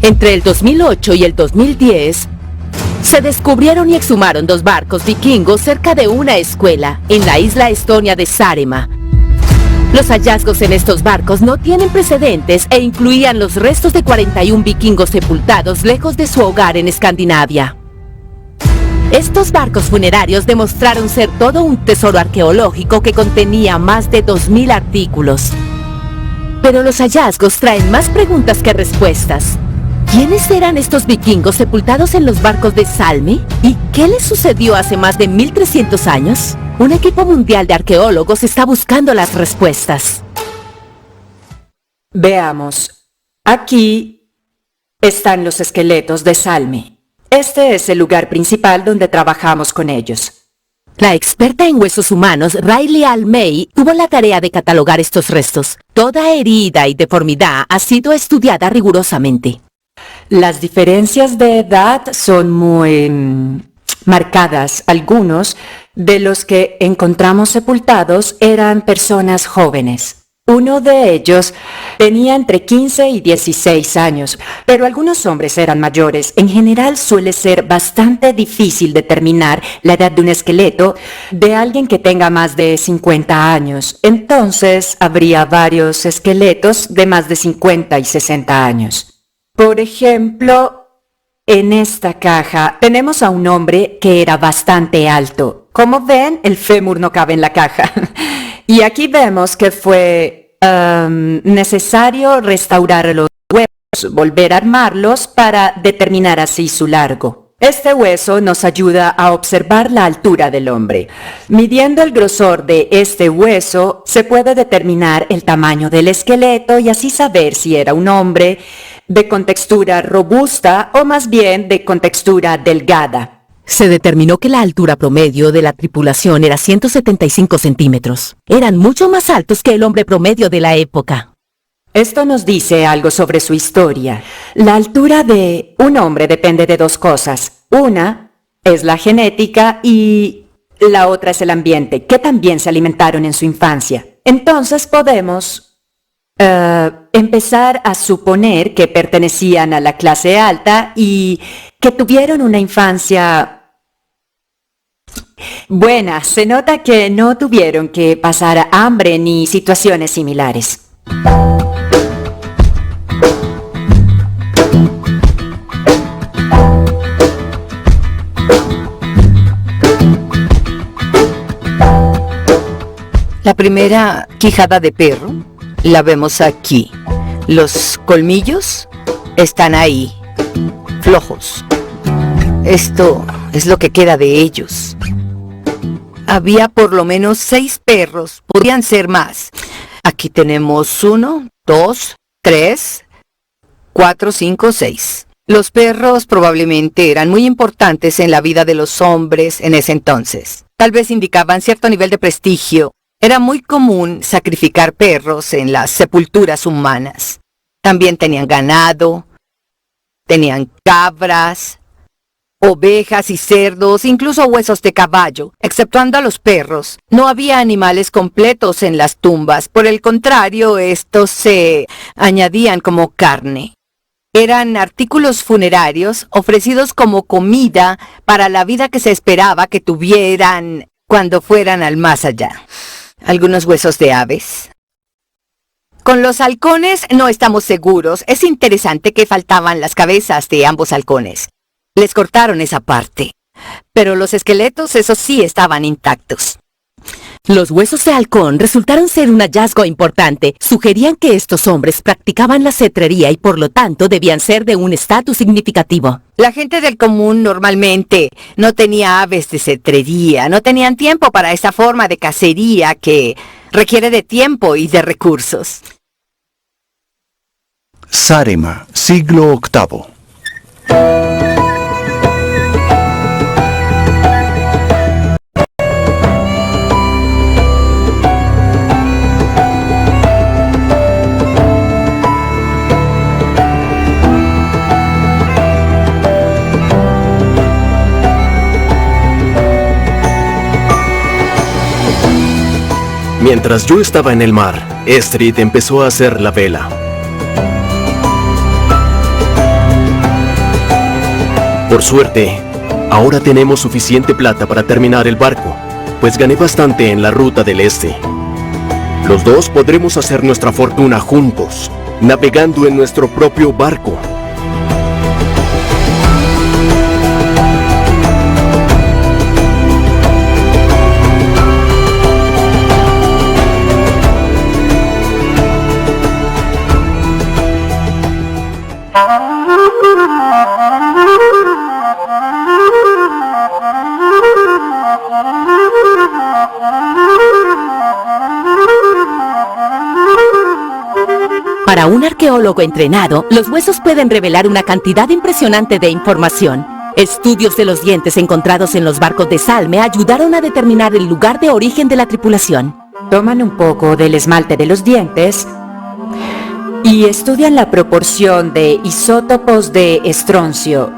Entre el 2008 y el 2010, se descubrieron y exhumaron 2 barcos vikingos cerca de una escuela en la isla estonia de Saaremaa. Los hallazgos en estos barcos no tienen precedentes e incluían los restos de 41 vikingos sepultados lejos de su hogar en Escandinavia. Estos barcos funerarios demostraron ser todo un tesoro arqueológico que contenía más de 2000 artículos. Pero los hallazgos traen más preguntas que respuestas. ¿Quiénes eran estos vikingos sepultados en los barcos de Salme? ¿Y qué les sucedió hace más de 1300 años? Un equipo mundial de arqueólogos está buscando las respuestas. Veamos. Aquí están los esqueletos de Salme. Este es el lugar principal donde trabajamos con ellos. La experta en huesos humanos, Riley Almey, tuvo la tarea de catalogar estos restos. Toda herida y deformidad ha sido estudiada rigurosamente. Las diferencias de edad son muy marcadas. Algunos de los que encontramos sepultados eran personas jóvenes. Uno de ellos tenía entre 15 y 16 años, pero algunos hombres eran mayores. En general suele ser bastante difícil determinar la edad de un esqueleto de alguien que tenga más de 50 años. Entonces habría varios esqueletos de más de 50 y 60 años. Por ejemplo, en esta caja tenemos a un hombre que era bastante alto. Como ven, el fémur no cabe en la caja. Y aquí vemos que fue necesario restaurar los huesos, volver a armarlos para determinar así su largo. Este hueso nos ayuda a observar la altura del hombre. Midiendo el grosor de este hueso, se puede determinar el tamaño del esqueleto y así saber si era un hombre de contextura robusta o más bien de contextura delgada. Se determinó que la altura promedio de la tripulación era 175 centímetros. Eran mucho más altos que el hombre promedio de la época. Esto nos dice algo sobre su historia. La altura de un hombre depende de 2 cosas. Una es la genética y la otra es el ambiente, que también se alimentaron en su infancia. Entonces podemos empezar a suponer que pertenecían a la clase alta y que tuvieron una infancia buena. Se nota que no tuvieron que pasar hambre ni situaciones similares. La primera quijada de perro la vemos aquí. Los colmillos están ahí, flojos. Esto es lo que queda de ellos. Había por lo menos 6 perros, podrían ser más. Aquí tenemos 1, 2, 3, 4, 5, 6. Los perros probablemente eran muy importantes en la vida de los hombres en ese entonces. Tal vez indicaban cierto nivel de prestigio. Era muy común sacrificar perros en las sepulturas humanas. También tenían ganado, tenían cabras, ovejas y cerdos, incluso huesos de caballo. Exceptuando a los perros, no había animales completos en las tumbas. Por el contrario, estos se añadían como carne. Eran artículos funerarios ofrecidos como comida para la vida que se esperaba que tuvieran cuando fueran al más allá. Algunos huesos de aves. Con los halcones no estamos seguros. Es interesante que faltaban las cabezas de ambos halcones. Les cortaron esa parte. Pero los esqueletos, esos sí estaban intactos. Los huesos de halcón resultaron ser un hallazgo importante. Sugerían que estos hombres practicaban la cetrería y por lo tanto debían ser de un estatus significativo. La gente del común normalmente no tenía aves de cetrería, no tenían tiempo para esa forma de cacería que requiere de tiempo y de recursos. Saaremaa, siglo VIII. Mientras yo estaba en el mar, Estrid empezó a hacer la vela. Por suerte, ahora tenemos suficiente plata para terminar el barco, pues gané bastante en la ruta del este. Los dos podremos hacer nuestra fortuna juntos, navegando en nuestro propio barco. Para un arqueólogo entrenado, los huesos pueden revelar una cantidad impresionante de información. Estudios de los dientes encontrados en los barcos de Salme ayudaron a determinar el lugar de origen de la tripulación. Toman un poco del esmalte de los dientes y estudian la proporción de isótopos de estroncio,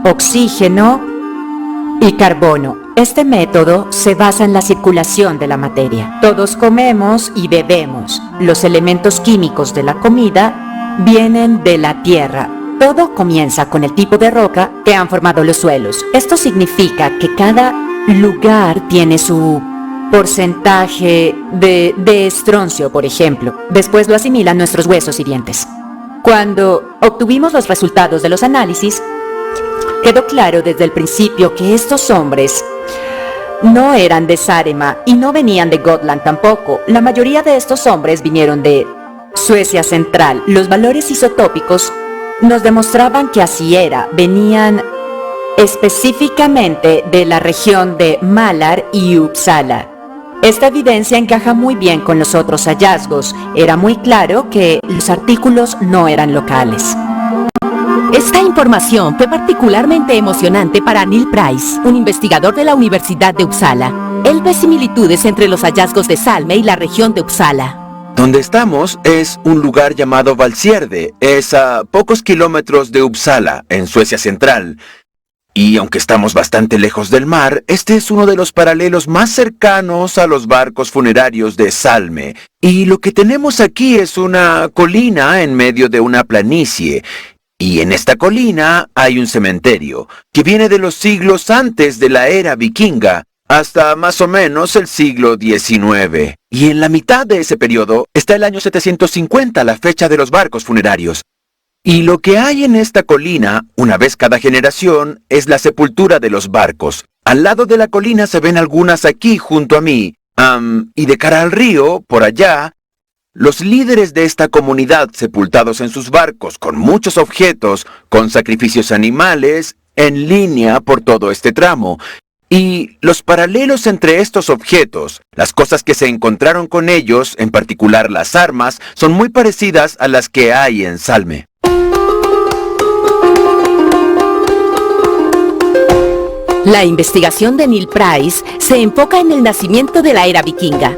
oxígeno y carbono. Este método se basa en la circulación de la materia. Todos comemos y bebemos. Los elementos químicos de la comida vienen de la tierra. Todo comienza con el tipo de roca que han formado los suelos. Esto significa que cada lugar tiene su porcentaje de estroncio, por ejemplo. Después lo asimilan nuestros huesos y dientes. Cuando obtuvimos los resultados de los análisis, quedó claro desde el principio que estos hombres no eran de Sárema y no venían de Gotland tampoco. La mayoría de estos hombres vinieron de Suecia Central. Los valores isotópicos nos demostraban que así era. Venían específicamente de la región de Mälar y Uppsala. Esta evidencia encaja muy bien con los otros hallazgos. Era muy claro que los artículos no eran locales. Esta información fue particularmente emocionante para Neil Price, un investigador de la Universidad de Uppsala. Él ve similitudes entre los hallazgos de Salme y la región de Uppsala. Donde estamos es un lugar llamado Valsierde. Es a pocos kilómetros de Uppsala, en Suecia Central. Y aunque estamos bastante lejos del mar, este es uno de los paralelos más cercanos a los barcos funerarios de Salme. Y lo que tenemos aquí es una colina en medio de una planicie. Y en esta colina hay un cementerio, que viene de los siglos antes de la era vikinga, hasta más o menos el siglo XIX. Y en la mitad de ese periodo está el año 750, la fecha de los barcos funerarios. Y lo que hay en esta colina, una vez cada generación, es la sepultura de los barcos. Al lado de la colina se ven algunas aquí junto a mí, y de cara al río, por allá, los líderes de esta comunidad sepultados en sus barcos con muchos objetos, con sacrificios animales, en línea por todo este tramo. Y los paralelos entre estos objetos, las cosas que se encontraron con ellos, en particular las armas, son muy parecidas a las que hay en Salme. La investigación de Neil Price se enfoca en el nacimiento de la era vikinga.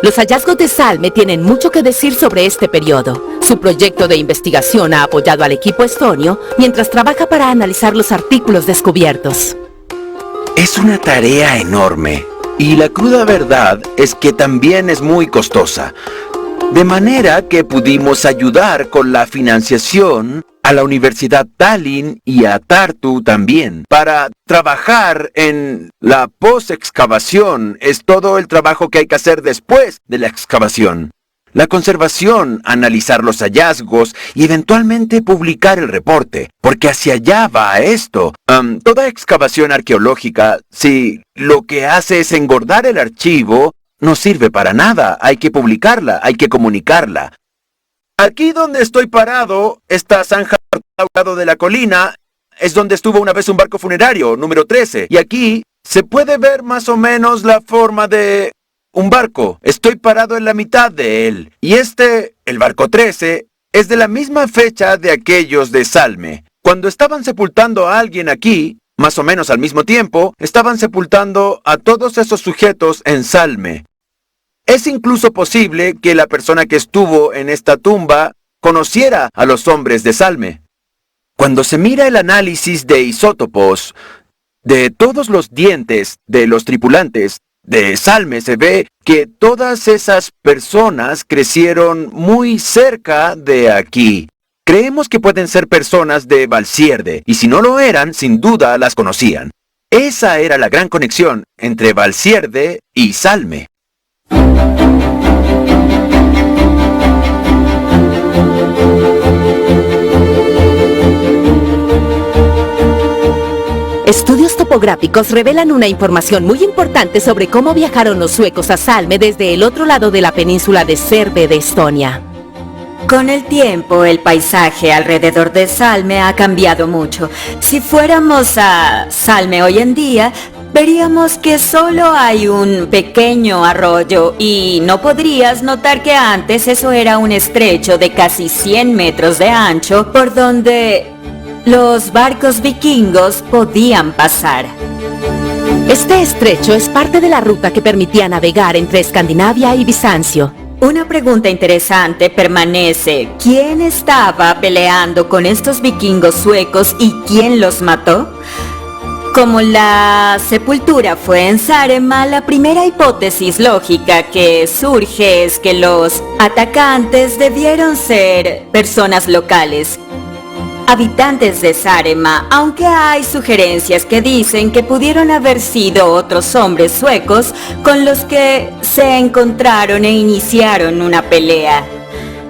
Los hallazgos de Salme tienen mucho que decir sobre este periodo. Su proyecto de investigación ha apoyado al equipo estonio mientras trabaja para analizar los artículos descubiertos. Es una tarea enorme, y la cruda verdad es que también es muy costosa. De manera que pudimos ayudar con la financiación a la Universidad Tallinn y a Tartu también, para trabajar en la post-excavación. Es todo el trabajo que hay que hacer después de la excavación. La conservación, analizar los hallazgos y eventualmente publicar el reporte, porque hacia allá va esto. Toda excavación arqueológica, si lo que hace es engordar el archivo, no sirve para nada. Hay que publicarla, hay que comunicarla. Aquí donde estoy parado, esta zanja al lado de la colina, es donde estuvo una vez un barco funerario, número 13. Y aquí se puede ver más o menos la forma de un barco. Estoy parado en la mitad de él. Y el barco 13, es de la misma fecha de aquellos de Salme. Cuando estaban sepultando a alguien aquí, más o menos al mismo tiempo, estaban sepultando a todos esos sujetos en Salme. Es incluso posible que la persona que estuvo en esta tumba conociera a los hombres de Salme. Cuando se mira el análisis de isótopos de todos los dientes de los tripulantes de Salme, se ve que todas esas personas crecieron muy cerca de aquí. Creemos que pueden ser personas de Valsierde, y si no lo eran, sin duda las conocían. Esa era la gran conexión entre Valsierde y Salme. Estudios topográficos revelan una información muy importante sobre cómo viajaron los suecos a Salme desde el otro lado de la península de Sérve de Estonia. Con el tiempo, el paisaje alrededor de Salme ha cambiado mucho. Si fuéramos a Salme hoy en día, veríamos que solo hay un pequeño arroyo y no podrías notar que antes eso era un estrecho de casi 100 metros de ancho por donde los barcos vikingos podían pasar. Este estrecho es parte de la ruta que permitía navegar entre Escandinavia y Bizancio. Una pregunta interesante permanece. ¿Quién estaba peleando con estos vikingos suecos y quién los mató? Como la sepultura fue en Saaremaa, la primera hipótesis lógica que surge es que los atacantes debieron ser personas locales, habitantes de Saaremaa, aunque hay sugerencias que dicen que pudieron haber sido otros hombres suecos con los que se encontraron e iniciaron una pelea.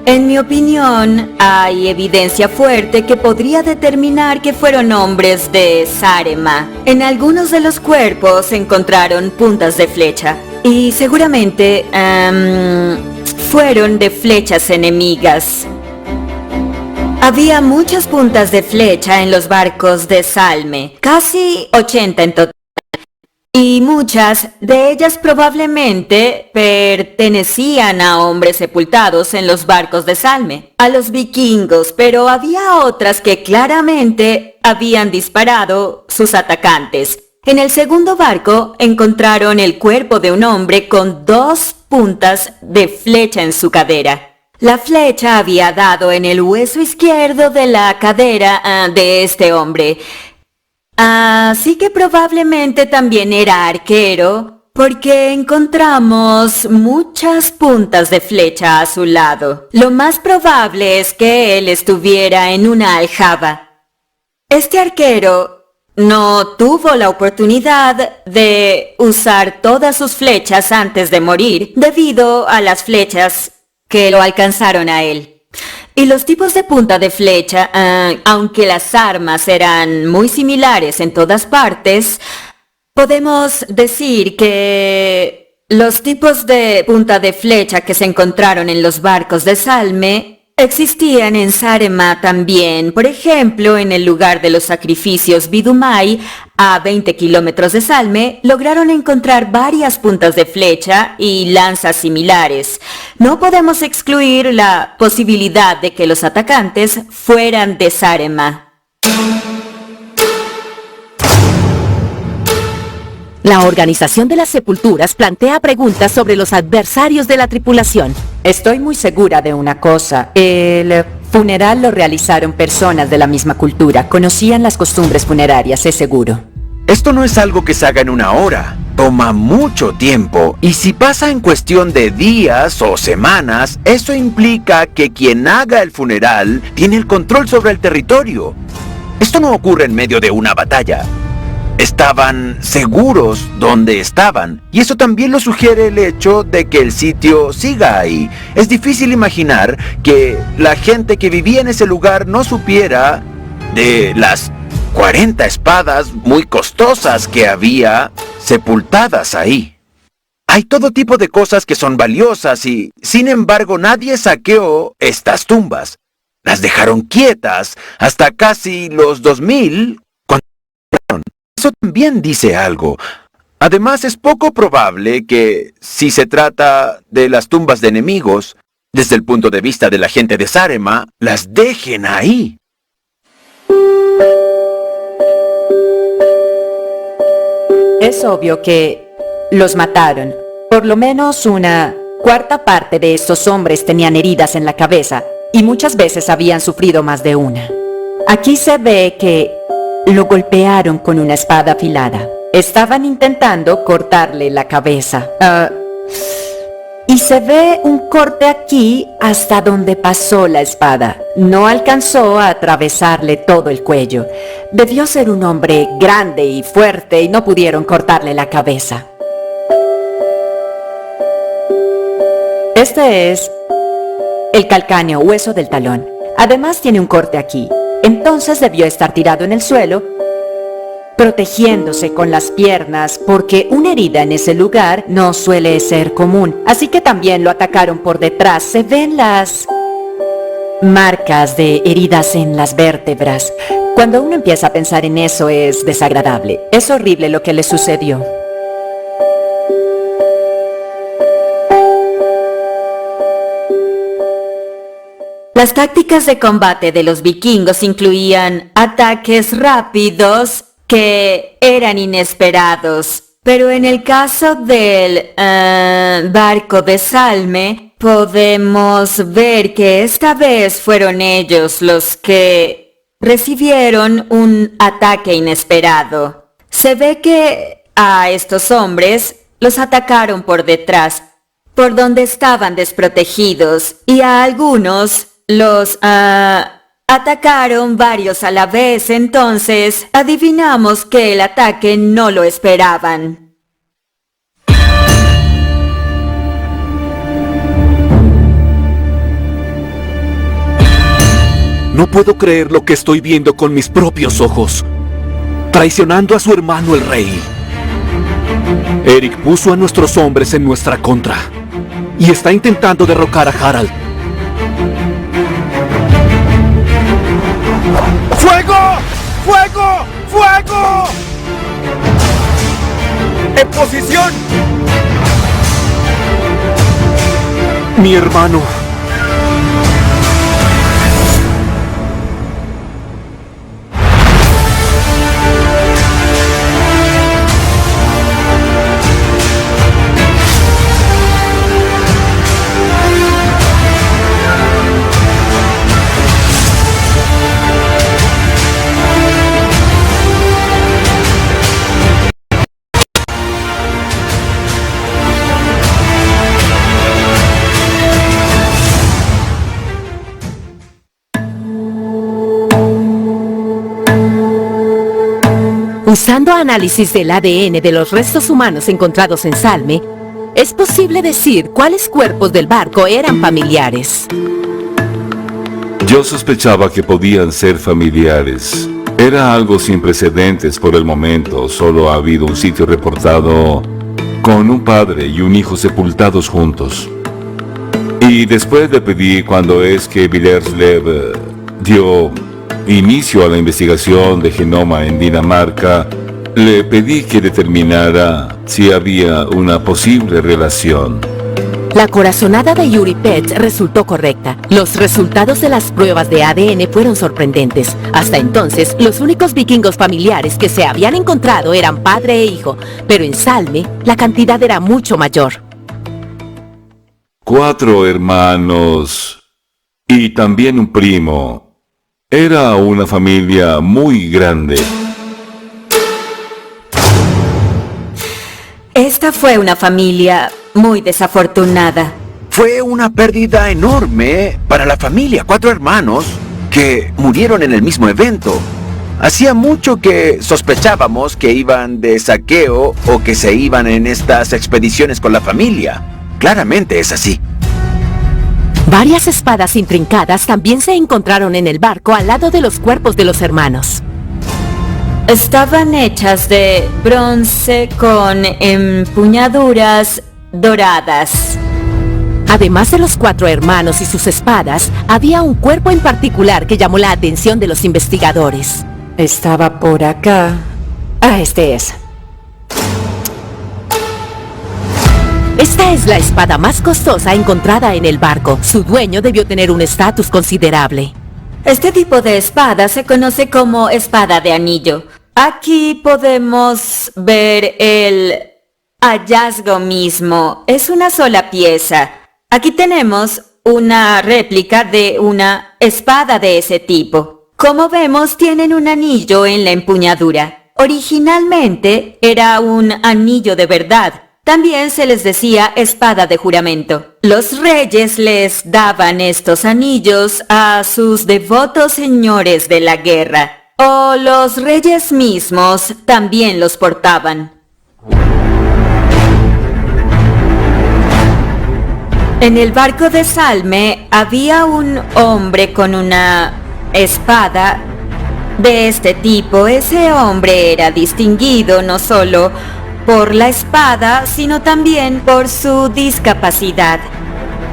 En mi opinión, hay evidencia fuerte que podría determinar que fueron hombres de Saaremaa. En algunos de los cuerpos se encontraron puntas de flecha y seguramente fueron de flechas enemigas. Había muchas puntas de flecha en los barcos de Salme, casi 80 en total, y muchas de ellas probablemente pertenecían a hombres sepultados en los barcos de Salme, a los vikingos, pero había otras que claramente habían disparado sus atacantes. En el segundo barco encontraron el cuerpo de un hombre con 2 puntas de flecha en su cadera. La flecha había dado en el hueso izquierdo de la cadera de este hombre. Así que probablemente también era arquero, porque encontramos muchas puntas de flecha a su lado. Lo más probable es que él estuviera en una aljaba. Este arquero no tuvo la oportunidad de usar todas sus flechas antes de morir, debido a las flechas que lo alcanzaron a él. Y los tipos de punta de flecha, aunque las armas eran muy similares en todas partes, podemos decir que los tipos de punta de flecha que se encontraron en los barcos de Salme existían en Saaremaa también. Por ejemplo, en el lugar de los sacrificios Vidumai, a 20 kilómetros de Salme, lograron encontrar varias puntas de flecha y lanzas similares. No podemos excluir la posibilidad de que los atacantes fueran de Saaremaa. La organización de las sepulturas plantea preguntas sobre los adversarios de la tripulación. Estoy muy segura de una cosa. El funeral lo realizaron personas de la misma cultura. Conocían las costumbres funerarias, es seguro. Esto no es algo que se haga en una hora. Toma mucho tiempo. Y si pasa en cuestión de días o semanas, eso implica que quien haga el funeral tiene el control sobre el territorio. Esto no ocurre en medio de una batalla. Estaban seguros donde estaban, y eso también lo sugiere el hecho de que el sitio siga ahí. Es difícil imaginar que la gente que vivía en ese lugar no supiera de las 40 espadas muy costosas que había sepultadas ahí. Hay todo tipo de cosas que son valiosas y, sin embargo, nadie saqueó estas tumbas. Las dejaron quietas hasta casi los 2000. Eso también dice algo. Además, es poco probable que, si se trata de las tumbas de enemigos, desde el punto de vista de la gente de Saaremaa, las dejen ahí. Es obvio que los mataron. Por lo menos una cuarta parte de estos hombres tenían heridas en la cabeza y muchas veces habían sufrido más de una. Aquí se ve que lo golpearon con una espada afilada. Estaban intentando cortarle la cabeza. Y se ve un corte aquí hasta donde pasó la espada. No alcanzó a atravesarle todo el cuello. Debió ser un hombre grande y fuerte y no pudieron cortarle la cabeza. Este es el calcáneo, hueso del talón. Además tiene un corte aquí. Entonces debió estar tirado en el suelo, protegiéndose con las piernas, porque una herida en ese lugar no suele ser común. Así que también lo atacaron por detrás. Se ven las marcas de heridas en las vértebras. Cuando uno empieza a pensar en eso es desagradable. Es horrible lo que le sucedió. Las tácticas de combate de los vikingos incluían ataques rápidos que eran inesperados. Pero en el caso del barco de Salme, podemos ver que esta vez fueron ellos los que recibieron un ataque inesperado. Se ve que a estos hombres los atacaron por detrás, por donde estaban desprotegidos, y a algunos los atacaron varios a la vez. Entonces adivinamos que el ataque no lo esperaban. No puedo creer lo que estoy viendo con mis propios ojos. Traicionando a su hermano el rey. Eric puso a nuestros hombres en nuestra contra y está intentando derrocar a Harald. ¡Fuego! ¡Fuego! ¡Fuego! ¡En posición! Mi hermano. Usando análisis del ADN de los restos humanos encontrados en Salme, es posible decir cuáles cuerpos del barco eran familiares. Yo sospechaba que podían ser familiares. Era algo sin precedentes por el momento. Solo ha habido un sitio reportado con un padre y un hijo sepultados juntos. Y después le pedí cuando es que Villerslev dio inicio a la investigación de genoma en Dinamarca, le pedí que determinara si había una posible relación. La corazonada de Yuri Petz resultó correcta. Los resultados de las pruebas de ADN fueron sorprendentes. Hasta entonces, los únicos vikingos familiares que se habían encontrado eran padre e hijo, pero en Salme la cantidad era mucho mayor. 4 hermanos y también un primo. Era una familia muy grande. Esta fue una familia muy desafortunada. Fue una pérdida enorme para la familia. 4 hermanos que murieron en el mismo evento. Hacía mucho que sospechábamos que iban de saqueo o que se iban en estas expediciones con la familia. Claramente es así. Varias espadas intrincadas también se encontraron en el barco al lado de los cuerpos de los hermanos. Estaban hechas de bronce con empuñaduras doradas. Además de los 4 hermanos y sus espadas, había un cuerpo en particular que llamó la atención de los investigadores. Estaba por acá. Este es. Esta es la espada más costosa encontrada en el barco. Su dueño debió tener un estatus considerable. Este tipo de espada se conoce como espada de anillo. Aquí podemos ver el hallazgo mismo. Es una sola pieza. Aquí tenemos una réplica de una espada de ese tipo. Como vemos, tienen un anillo en la empuñadura. Originalmente era un anillo de verdad, También se les decía espada de juramento. Los reyes les daban estos anillos a sus devotos señores de la guerra, o los reyes mismos también los portaban. En el barco de Salme había un hombre con una espada de este tipo. Ese hombre era distinguido no solo por la espada, sino también por su discapacidad.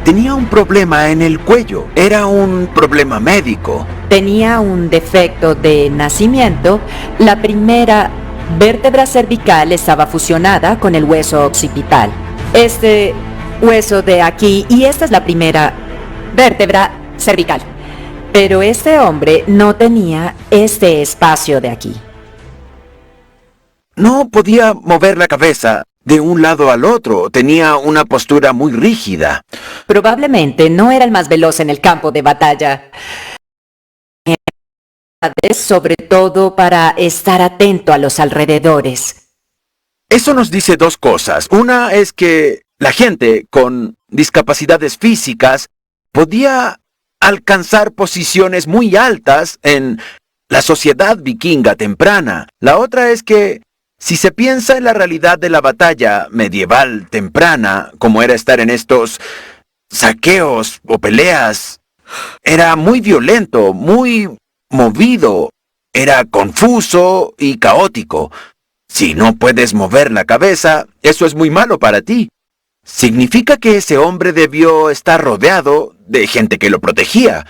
Tenía un problema en el cuello. Era un problema médico. Tenía un defecto de nacimiento. La primera vértebra cervical estaba fusionada con el hueso occipital. Este hueso de aquí, y esta es la primera vértebra cervical. Pero este hombre no tenía este espacio de aquí. No podía mover la cabeza de un lado al otro. Tenía una postura muy rígida. Probablemente no era el más veloz en el campo de batalla. Sobre todo para estar atento a los alrededores. Eso nos dice dos cosas. Una es que la gente con discapacidades físicas podía alcanzar posiciones muy altas en la sociedad vikinga temprana. La otra es que, si se piensa en la realidad de la batalla medieval temprana, como era estar en estos saqueos o peleas, era muy violento, muy movido, era confuso y caótico. Si no puedes mover la cabeza, eso es muy malo para ti. Significa que ese hombre debió estar rodeado de gente que lo protegía,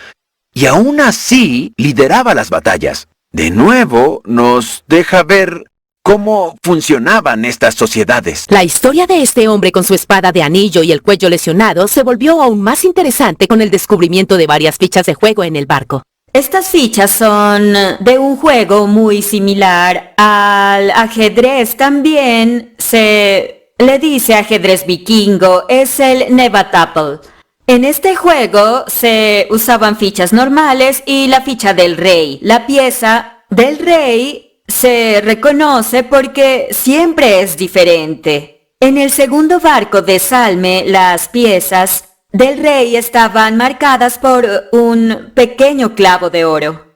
y aún así lideraba las batallas. De nuevo, nos deja ver cómo funcionaban estas sociedades. La historia de este hombre con su espada de anillo y el cuello lesionado se volvió aún más interesante con el descubrimiento de varias fichas de juego en el barco. Estas fichas son de un juego muy similar al ajedrez. También se le dice ajedrez vikingo, es el Nevatapl. En este juego se usaban fichas normales y la ficha del rey. La pieza del rey se reconoce porque siempre es diferente. En el segundo barco de Salme, las piezas del rey estaban marcadas por un pequeño clavo de oro.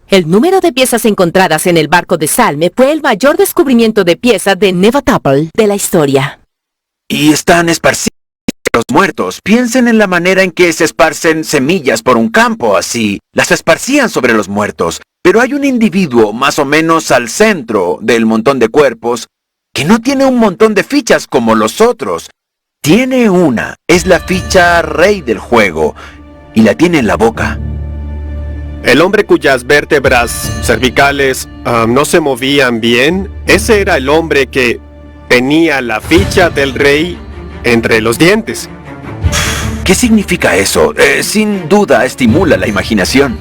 El número de piezas encontradas en el barco de Salme fue el mayor descubrimiento de piezas de Nevatapl de la historia. Y están esparcidos los muertos. Piensen en la manera en que se esparcen semillas por un campo así. Las esparcían sobre los muertos. Pero hay un individuo más o menos al centro del montón de cuerpos que no tiene un montón de fichas como los otros. Tiene una. Es la ficha rey del juego. Y la tiene en la boca. El hombre cuyas vértebras cervicales no se movían bien, ese era el hombre que tenía la ficha del rey entre los dientes. ¿Qué significa eso? Sin duda estimula la imaginación.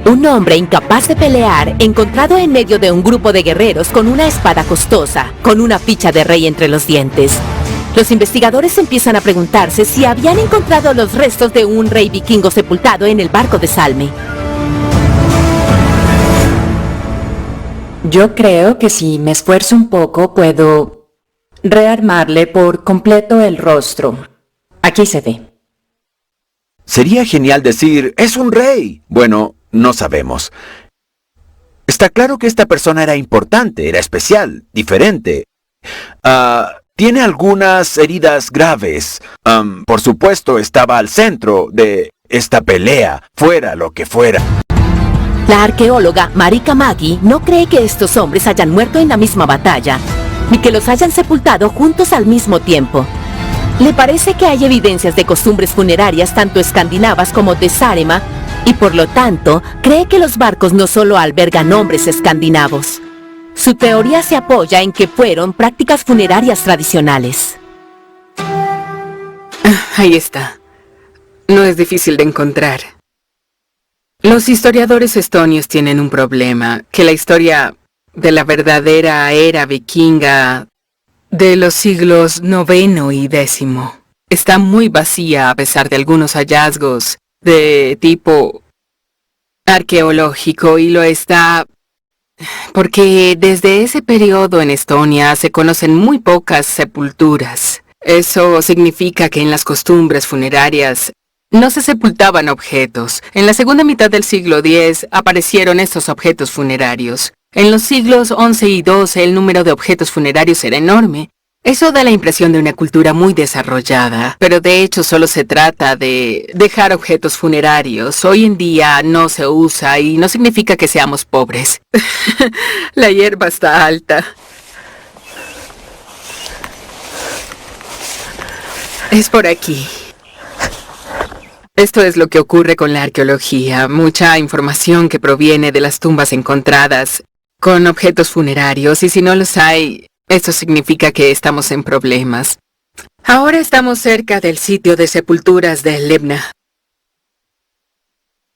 Un hombre incapaz de pelear, encontrado en medio de un grupo de guerreros con una espada costosa, con una ficha de rey entre los dientes. Los investigadores empiezan a preguntarse si habían encontrado los restos de un rey vikingo sepultado en el barco de Salme. Yo creo que si me esfuerzo un poco puedo rearmarle por completo el rostro. Aquí se ve. Sería genial decir, ¡es un rey! Bueno, no sabemos. Está claro que esta persona era importante, era especial, diferente. Tiene algunas heridas graves. Por supuesto, estaba al centro de esta pelea, fuera lo que fuera. La arqueóloga Marika Maggi no cree que estos hombres hayan muerto en la misma batalla, ni que los hayan sepultado juntos al mismo tiempo. Le parece que hay evidencias de costumbres funerarias tanto escandinavas como de Sárema, y por lo tanto, cree que los barcos no solo albergan hombres escandinavos. Su teoría se apoya en que fueron prácticas funerarias tradicionales. Ahí está. No es difícil de encontrar. Los historiadores estonios tienen un problema, que la historia de la verdadera era vikinga de los siglos IX y X está muy vacía a pesar de algunos hallazgos de tipo arqueológico, y lo está Porque desde ese periodo en Estonia se conocen muy pocas sepulturas. Eso significa que en las costumbres funerarias no se sepultaban objetos. En la segunda mitad del siglo X aparecieron estos objetos funerarios. En los siglos XI y XII el número de objetos funerarios era enorme. Eso da la impresión de una cultura muy desarrollada, pero de hecho solo se trata de dejar objetos funerarios. Hoy en día no se usa y no significa que seamos pobres. La hierba está alta. Es por aquí. Esto es lo que ocurre con la arqueología. Mucha información que proviene de las tumbas encontradas con objetos funerarios, y si no los hay, esto significa que estamos en problemas. Ahora estamos cerca del sitio de sepulturas de Lebna.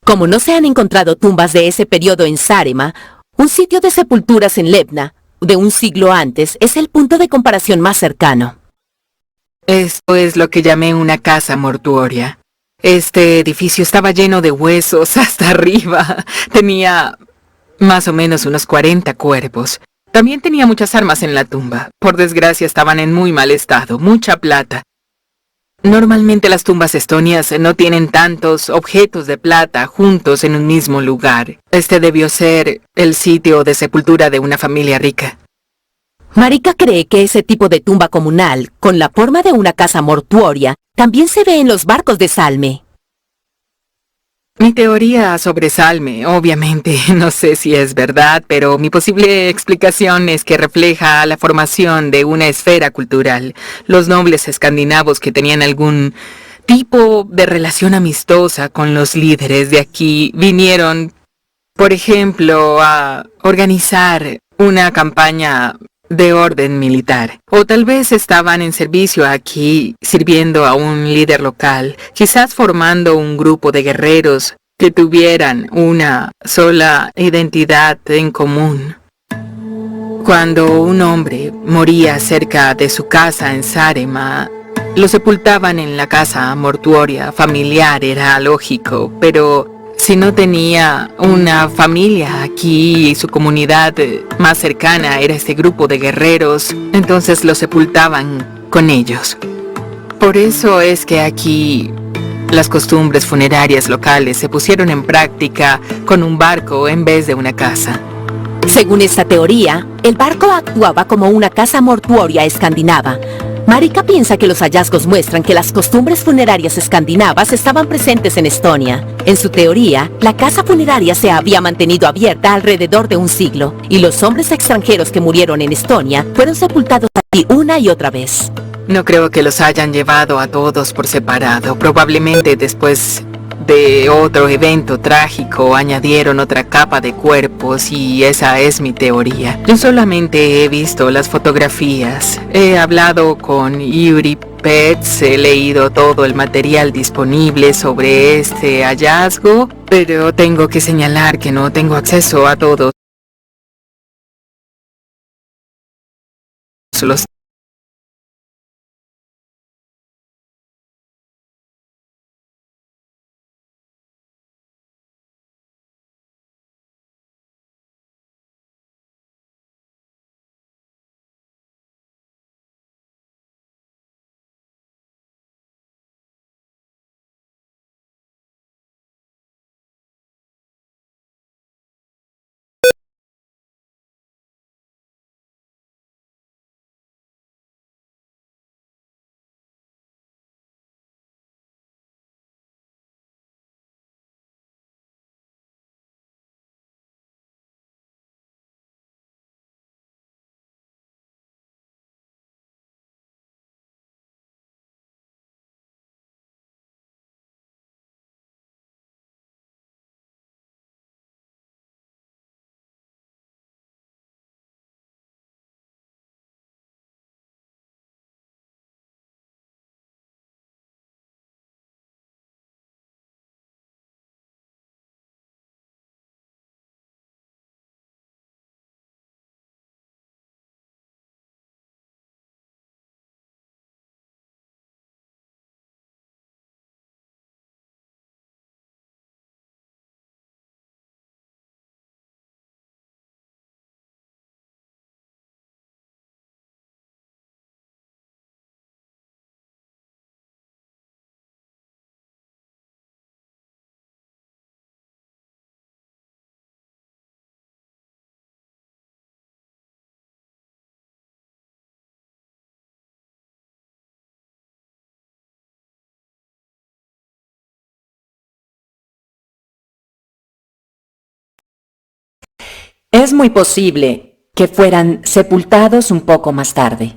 Como no se han encontrado tumbas de ese periodo en Sárema, un sitio de sepulturas en Lebna, de un siglo antes, es el punto de comparación más cercano. Esto es lo que llamé una casa mortuoria. Este edificio estaba lleno de huesos hasta arriba. Tenía más o menos unos 40 cuerpos. También tenía muchas armas en la tumba. Por desgracia estaban en muy mal estado, mucha plata. Normalmente las tumbas estonias no tienen tantos objetos de plata juntos en un mismo lugar. Este debió ser el sitio de sepultura de una familia rica. Marika cree que ese tipo de tumba comunal, con la forma de una casa mortuoria, también se ve en los barcos de Salme. Mi teoría sobre Salme, obviamente, no sé si es verdad, pero mi posible explicación es que refleja la formación de una esfera cultural. Los nobles escandinavos que tenían algún tipo de relación amistosa con los líderes de aquí vinieron, por ejemplo, a organizar una campaña de orden militar. O tal vez estaban en servicio aquí, sirviendo a un líder local, quizás formando un grupo de guerreros que tuvieran una sola identidad en común. Cuando un hombre moría cerca de su casa en Sárema, lo sepultaban en la casa mortuoria familiar, era lógico, pero si no tenía una familia aquí y su comunidad más cercana era este grupo de guerreros, entonces lo sepultaban con ellos. Por eso es que aquí las costumbres funerarias locales se pusieron en práctica con un barco en vez de una casa. Según esta teoría, el barco actuaba como una casa mortuoria escandinava. Marika piensa que los hallazgos muestran que las costumbres funerarias escandinavas estaban presentes en Estonia. En su teoría, la casa funeraria se había mantenido abierta alrededor de un siglo, y los hombres extranjeros que murieron en Estonia fueron sepultados aquí una y otra vez. No creo que los hayan llevado a todos por separado. Probablemente después de otro evento trágico añadieron otra capa de cuerpos, y esa es mi teoría. Yo solamente he visto las fotografías. He hablado con Yuri Pets, he leído todo el material disponible sobre este hallazgo, pero tengo que señalar que no tengo acceso a todos los Es muy posible que fueran sepultados un poco más tarde.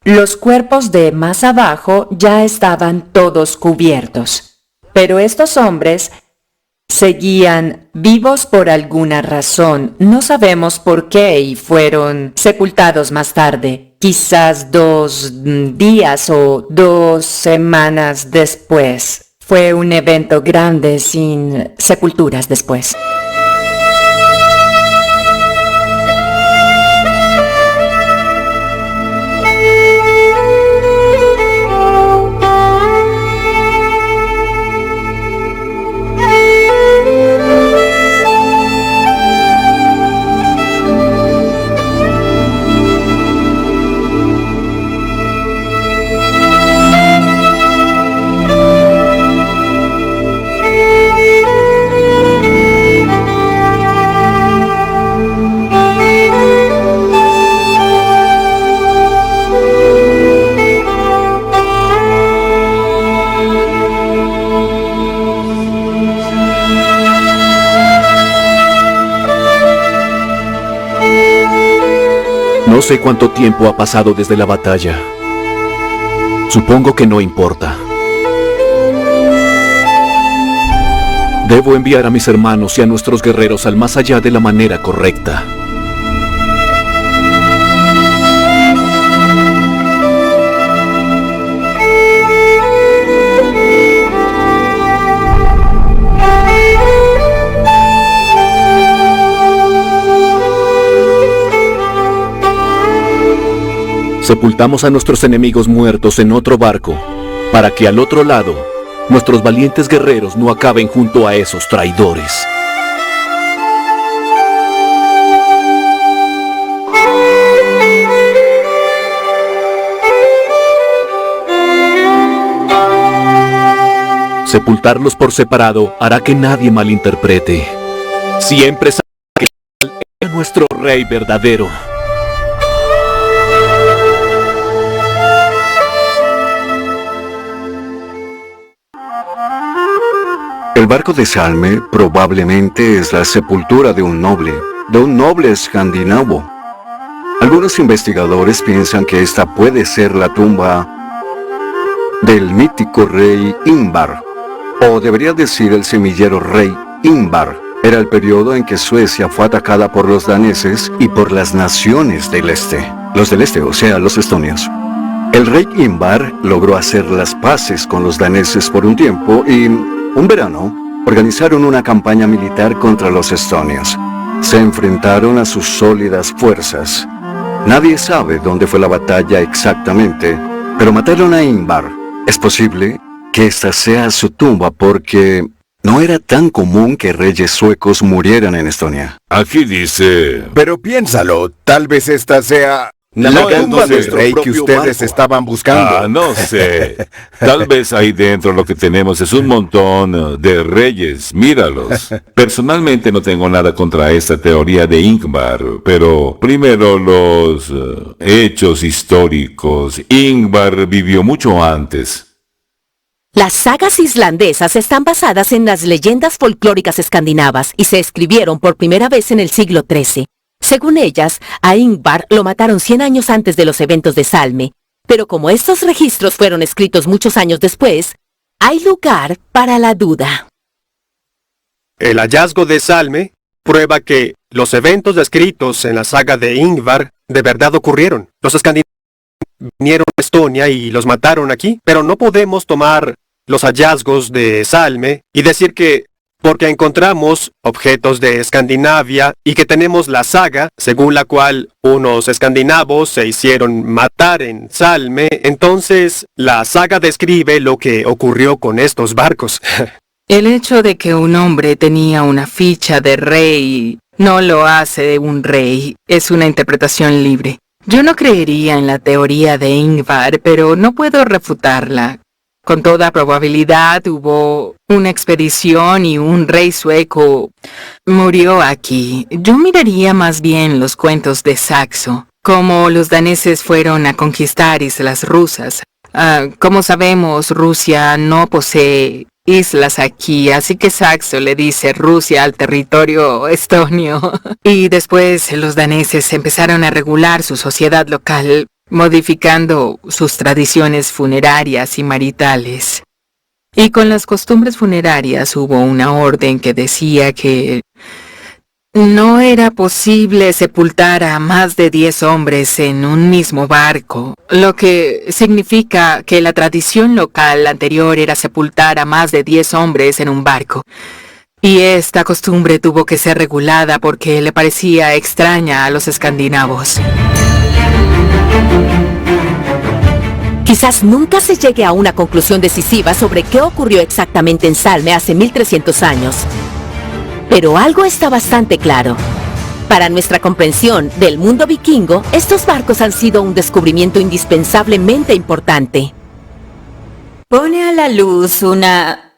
Los cuerpos de más abajo ya estaban todos cubiertos, pero estos hombres seguían vivos por alguna razón. No sabemos por qué y fueron sepultados más tarde, quizás 2 días o 2 semanas después. Fue un evento grande sin sepulturas después. No sé cuánto tiempo ha pasado desde la batalla. Supongo que no importa. Debo enviar a mis hermanos y a nuestros guerreros al más allá de la manera correcta. Sepultamos a nuestros enemigos muertos en otro barco, para que al otro lado, nuestros valientes guerreros no acaben junto a esos traidores. Sepultarlos por separado hará que nadie malinterprete. Siempre sabrá que es nuestro rey verdadero. El barco de Salme probablemente es la sepultura de un noble escandinavo. Algunos investigadores piensan que esta puede ser la tumba del mítico rey Ingvar, o debería decir el semillero rey Ingvar. Era el periodo en que Suecia fue atacada por los daneses y por las naciones del este. Los del este, o sea, los estonios. El rey Ingvar logró hacer las paces con los daneses por un tiempo y, un verano, organizaron una campaña militar contra los estonios. Se enfrentaron a sus sólidas fuerzas. Nadie sabe dónde fue la batalla exactamente, pero mataron a Ingvar. Es posible que esta sea su tumba porque no era tan común que reyes suecos murieran en Estonia. Aquí dice... Pero piénsalo, tal vez esta sea... la tumba del rey que ustedes estaban buscando. No sé. Tal vez ahí dentro lo que tenemos es un montón de reyes. Míralos. Personalmente no tengo nada contra esta teoría de Ingvar, pero primero los hechos históricos. Ingvar vivió mucho antes. Las sagas islandesas están basadas en las leyendas folclóricas escandinavas y se escribieron por primera vez en el siglo XIII. Según ellas, a Ingvar lo mataron 100 años antes de los eventos de Salme, pero como estos registros fueron escritos muchos años después, hay lugar para la duda. El hallazgo de Salme prueba que los eventos descritos en la saga de Ingvar de verdad ocurrieron. Los escandinavos vinieron a Estonia y los mataron aquí, pero no podemos tomar los hallazgos de Salme y decir que porque encontramos objetos de Escandinavia y que tenemos la saga, según la cual unos escandinavos se hicieron matar en Salme, entonces la saga describe lo que ocurrió con estos barcos. El hecho de que un hombre tenía una ficha de rey no lo hace un rey, es una interpretación libre. Yo no creería en la teoría de Ingvar, pero no puedo refutarla. Con toda probabilidad hubo una expedición y un rey sueco murió aquí. Yo miraría más bien los cuentos de Saxo, como los daneses fueron a conquistar islas rusas. Como sabemos, Rusia no posee islas aquí, así que Saxo le dice Rusia al territorio estonio. Y después los daneses empezaron a regular su sociedad local, modificando sus tradiciones funerarias y maritales. Y con las costumbres funerarias hubo una orden que decía que no era posible sepultar a más de 10 hombres en un mismo barco, lo que significa que la tradición local anterior era sepultar a más de 10 hombres en un barco. Y esta costumbre tuvo que ser regulada porque le parecía extraña a los escandinavos. Quizás nunca se llegue a una conclusión decisiva sobre qué ocurrió exactamente en Salme hace 1300 años. Pero algo está bastante claro. Para nuestra comprensión del mundo vikingo, estos barcos han sido un descubrimiento indispensablemente importante. Pone a la luz una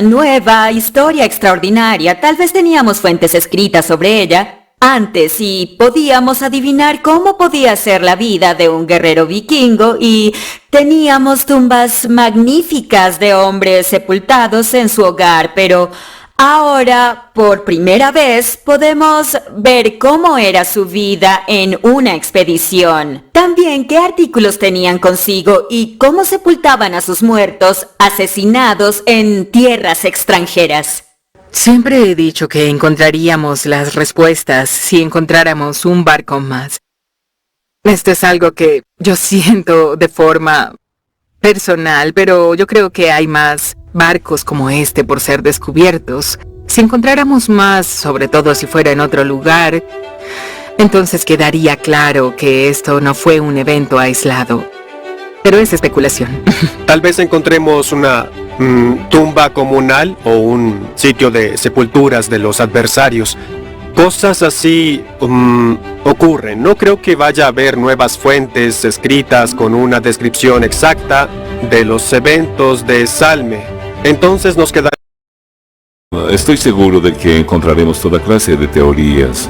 nueva historia extraordinaria. Tal vez teníamos fuentes escritas sobre ella antes y podíamos adivinar cómo podía ser la vida de un guerrero vikingo y teníamos tumbas magníficas de hombres sepultados en su hogar, pero ahora, por primera vez, podemos ver cómo era su vida en una expedición. También qué artículos tenían consigo y cómo sepultaban a sus muertos asesinados en tierras extranjeras. Siempre he dicho que encontraríamos las respuestas si encontráramos un barco más. Esto es algo que yo siento de forma personal, pero yo creo que hay más barcos como este por ser descubiertos. Si encontráramos más, sobre todo si fuera en otro lugar, entonces quedaría claro que esto no fue un evento aislado. Pero es especulación. Tal vez encontremos una tumba comunal o un sitio de sepulturas de los adversarios. Cosas así ocurren. No creo que vaya a haber nuevas fuentes escritas con una descripción exacta de los eventos de Salme. Entonces nos queda... Estoy seguro de que encontraremos toda clase de teorías.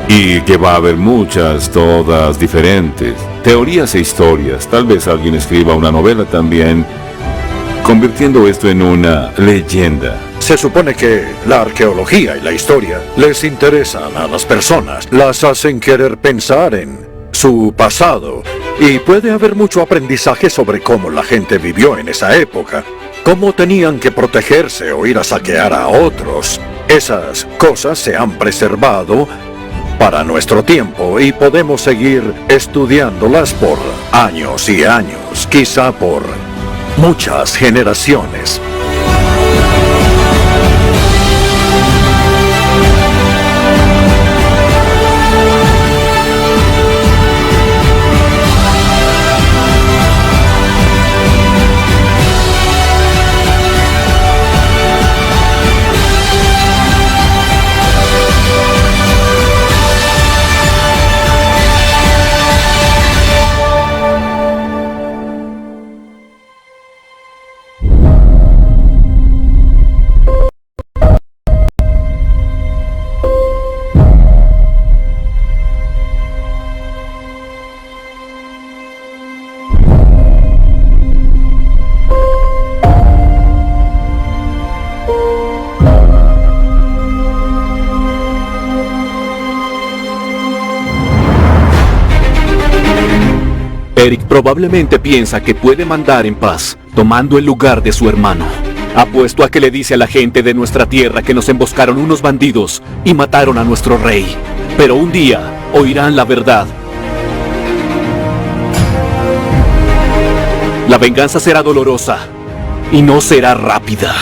Y que va a haber muchas, todas diferentes. Teorías e historias. Tal vez alguien escriba una novela también, convirtiendo esto en una leyenda. Se supone que la arqueología y la historia les interesan a las personas, las hacen querer pensar en su pasado, y puede haber mucho aprendizaje sobre cómo la gente vivió en esa época, cómo tenían que protegerse o ir a saquear a otros. Esas cosas se han preservado para nuestro tiempo y podemos seguir estudiándolas por años y años, quizá por muchas generaciones. Eric probablemente piensa que puede mandar en paz, tomando el lugar de su hermano. Apuesto a que le dice a la gente de nuestra tierra que nos emboscaron unos bandidos y mataron a nuestro rey. Pero un día oirán la verdad. La venganza será dolorosa y no será rápida.